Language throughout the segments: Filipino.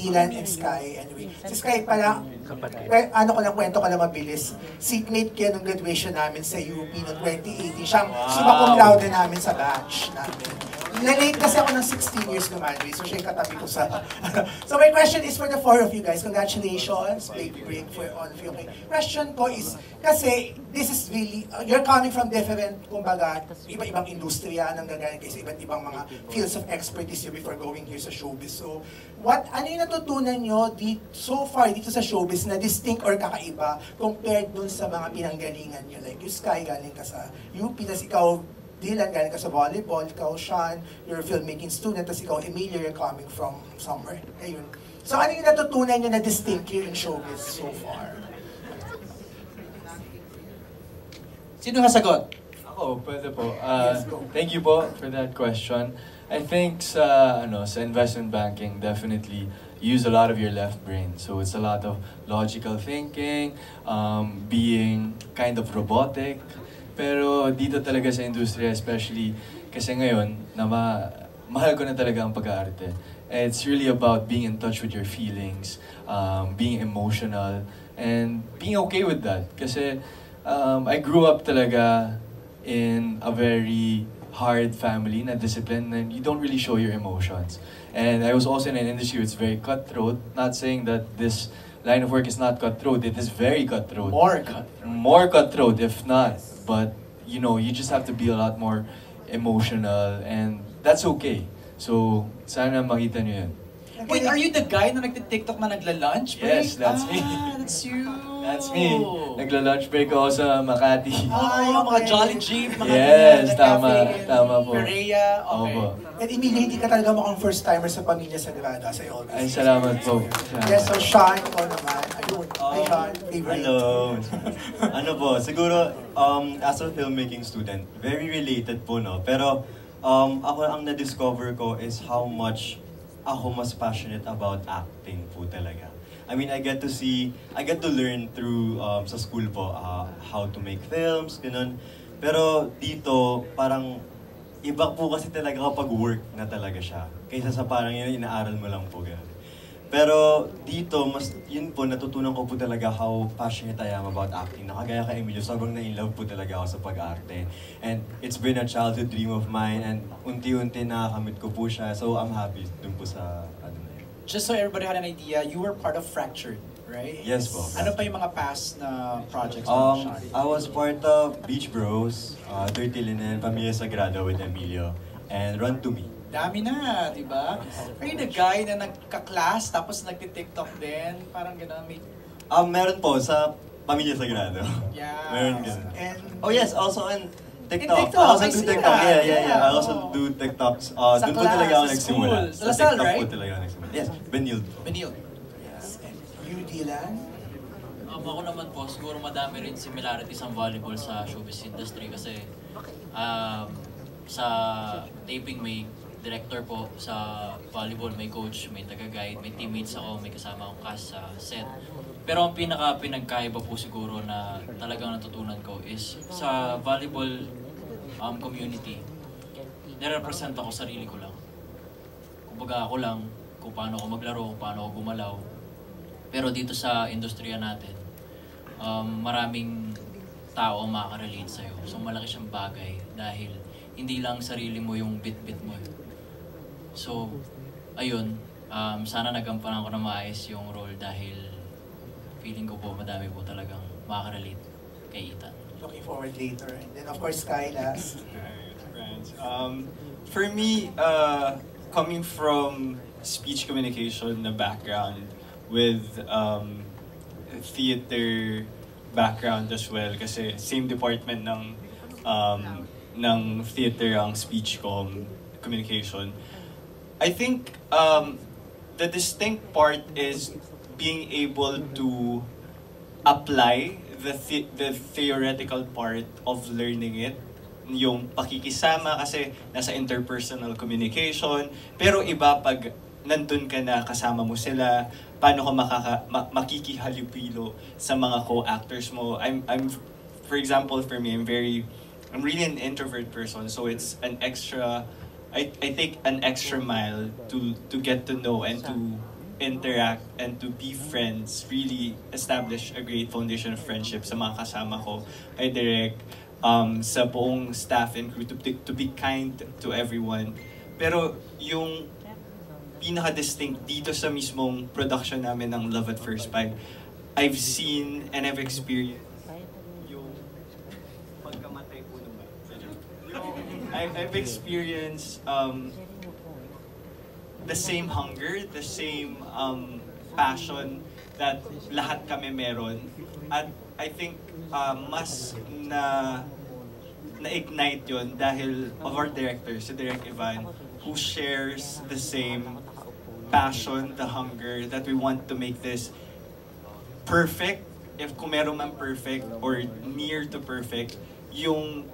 Dylan and Sky. Anyway, si Sky pala, ano ko lang, kwento ko lang mabilis. Seatmate kaya nung graduation namin sa UP noong 2018. Siyang summa cum laude namin sa batch namin. Na-late kasi ako ng 16 years graduate, so siya yung katabi ko sa... So my question is for the four of you guys. Congratulations, big break for all of you. Okay. Question ko is, kasi this is really, you're coming from different, kumbaga, iba-ibang industriya, nang gagaling kayo sa iba't ibang mga fields of expertise before going here sa showbiz. So, ano yung natutunan nyo so far dito sa showbiz na distinct or kakaiba compared dun sa mga pinanggalingan nyo? Like, yung Sky, galing ka sa UP, tas ikaw, Dylan, galing ka sa volleyball, ikaw, Sean, you're a filmmaking student, tapos ikaw, Emilia, you're coming from somewhere. Ayun. So ano yung natutunan nyo na distinct here in showbiz so far? Sino kasagot? Ako, pwede po. Thank you po for that question. I think sa investment banking, definitely use a lot of your left brain. So it's a lot of logical thinking, being kind of robotic. Pero dito talaga sa industriya, especially kasi ngayon, mahal ko na talaga ang pag-aarte. It's really about being in touch with your feelings, being emotional, and being okay with that. Kasi I grew up talaga in a very hard family na discipline, and you don't really show your emotions. And I was also in an industry that's very cutthroat, not saying that this line of work is not cutthroat, it is very cutthroat. More cutthroat. More cutthroat, if not. But, you know, you just have to be a lot more emotional, and that's okay. So, sana makita nyo yun. Wait, are you the guy na nagti-TikTok na nagla-lunch break? Yes, that's me. That's you. That's me. Nagla-lunch break ako sa Makati. Mga Jolly Jeep, mga yes, tama po. Perea, okay. Opo. And Emilia, hindi ka talaga mukhang first timer sa Pamilya Sagrada sa iyo. Ay, salamat po. Yes, so Sean, ikaw naman. Ayun. Hi, Sean. Favorite. Hello. Ano po, siguro, as a filmmaking student, very related po, no? Pero, ako ang na-discover ko is how much ako mas passionate about acting po talaga. I mean, I get to learn through, sa school po, how to make films, ganun. Pero dito, parang, iba po kasi talaga kapag work na talaga siya. Kaysa sa parang yun, inaaral mo lang po, ganun. Pero dito, yun po, natutunan ko po talaga how passionate I am about acting. Nakagaya kay Emilio, sobrang na-inlove po talaga ako sa pag-arte. And it's been a childhood dream of mine, and unti-unti nakakamit ko po siya. So I'm happy dun po sa ano na yun. Just so everybody had an idea, you were part of Fractured, right? Yes po. Ano pa yung mga past na projects mo, Sean? I was part of Beach Bros, Dirty Linen, Pamilya Sagrada with Emilio, and Run to Me. Dami na, di ba? Are you the guy na nagka-class tapos nagti-TikTok din? Parang gano'n, may... Meron po sa Pamilya Sagrado. Yeah. Meron ganun. And, Oh yes, also in TikTok. In TikTok, I also I do see TikTok. that. Yeah. I also Oh. do TikToks. Sa Doon po class, talaga ako sa nagsimula. school. Sa Lasal, TikTok right? po talaga ako nagsimula. Yes, Benilde po. Benilde. yes. And you, Dylan? Ako naman po, siguro madami rin similarities ang volleyball sa showbiz industry kasi sa taping may director po, sa volleyball may coach, may taga-guide, may teammates ako, may kasama akong cast sa set. Pero ang pinagkaiba po siguro na talagang natutunan ko is sa volleyball community, nire-represent ako sarili ko lang. Kumbaga ako lang, kung paano ako maglaro, kung paano ako gumalaw. Pero dito sa industriya natin, maraming tao ang makaka-relate sa'yo. So malaki siyang bagay dahil hindi lang sarili mo yung bit-bit mo. So, ayun, sana nagampanan ko na maayos yung role dahil feeling ko po madami po talagang makaka-relate kay Ethan. Looking forward later. And then of course, Sky last. Right. For me, coming from speech communication na background with theater background as well, kasi same department ng theater ang speech communication. I think the distinct part is being able to apply the theoretical part of learning it, yung pakikisama kasi nasa interpersonal communication, pero iba pag nandun ka na kasama mo sila, paano ka makikihalubilo sa mga co-actors mo. For example, for me, I'm really an introvert person, so it's an extra I take an extra mile to get to know and interact and to be friends, really establish a great foundation of friendship sa mga kasama ko, kay Direk, sa buong staff and crew, to be kind to everyone. Pero yung pinaka-distinct dito sa mismong production namin ng Love at First Bite, I've seen and I've experienced yung pagkamatay po naman. I've experienced the same hunger, the same passion that lahat kami meron. At I think mas na-ignite yun dahil of our director, si Direk Ivan, who shares the same passion, the hunger that we want to make this perfect, if kung meron man perfect or near to perfect, yung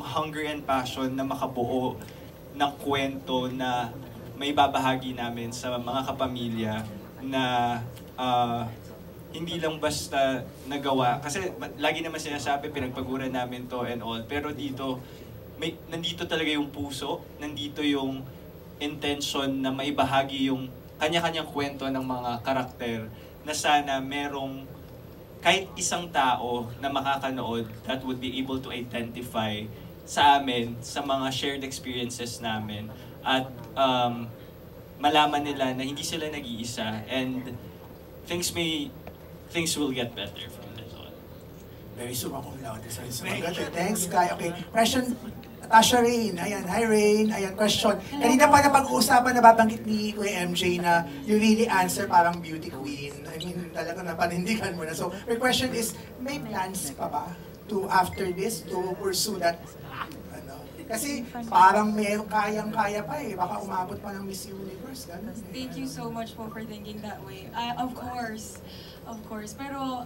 hunger and passion na makabuo ng kwento na may babahagi namin sa mga kapamilya na hindi lang basta nagawa. Kasi lagi naman sinasabi, pinagpaguran namin to and all. Pero dito, nandito talaga yung puso, nandito yung intention na maibahagi yung kanya-kanyang kwento ng mga karakter na sana merong kahit isang tao na makakanood that would be able to identify sa amin, sa mga shared experiences namin, at malaman nila na hindi sila nag-iisa and things will get better from this on. Very summa cum laude. Thanks, Kai. Okay, question, Tasha Rain. Ayan, hi Rain. Ayan, question. Kanina pa napag-uusapan, nababanggit ni Kuya MJ na you really answer parang beauty queen. I mean, talaga napanindigan mo na. So, my question is, may plans pa ba to after this, to pursue that? Kasi parang may kayang-kaya pa eh. Baka umabot pa ng Miss Universe. Ganun. Thank you so much for thinking that way. Of course. Pero,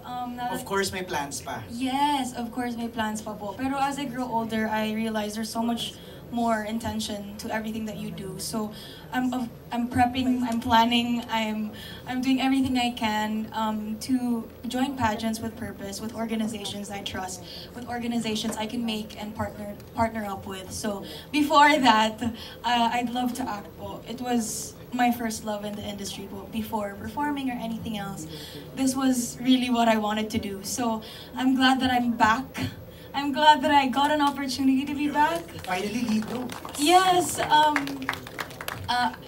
Of course, may plans pa. yes, of course, may plans pa po. Pero as I grow older, I realize there's so much more intention to everything that you do. So, I'm prepping, I'm planning, I'm doing everything I can to join pageants with purpose, with organizations I trust, with organizations I can make and partner up with. So, before that, I'd love to act po. It was my first love in the industry po, before performing or anything else. This was really what I wanted to do. So, I'm glad that I'm back. I'm glad that I got an opportunity to be back. Finally, dito. Yes,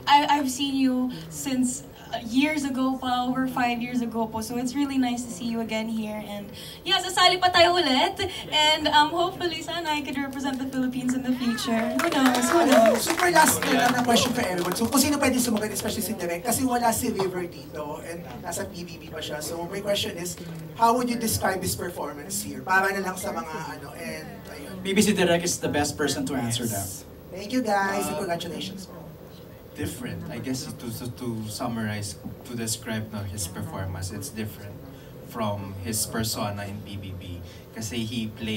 I've seen you since years ago pa, over 5 years ago po. So it's really nice to see you again here. And yeah, sasali pa tayo ulit. And hopefully, sana I could represent the Philippines in the future. Who knows? Who knows? Super last na question for everyone. So kung sino pwede sumagot, especially si Direk, kasi wala si River dito and nasa PBB pa siya. So my question is, how would you describe his performance here? Para na lang sa mga and ayun. BBC Direk is the best person to answer that. Thank you guys and congratulations. Different. I guess to summarize, to describe his performance, it's different from his persona in PBB. Kasi he played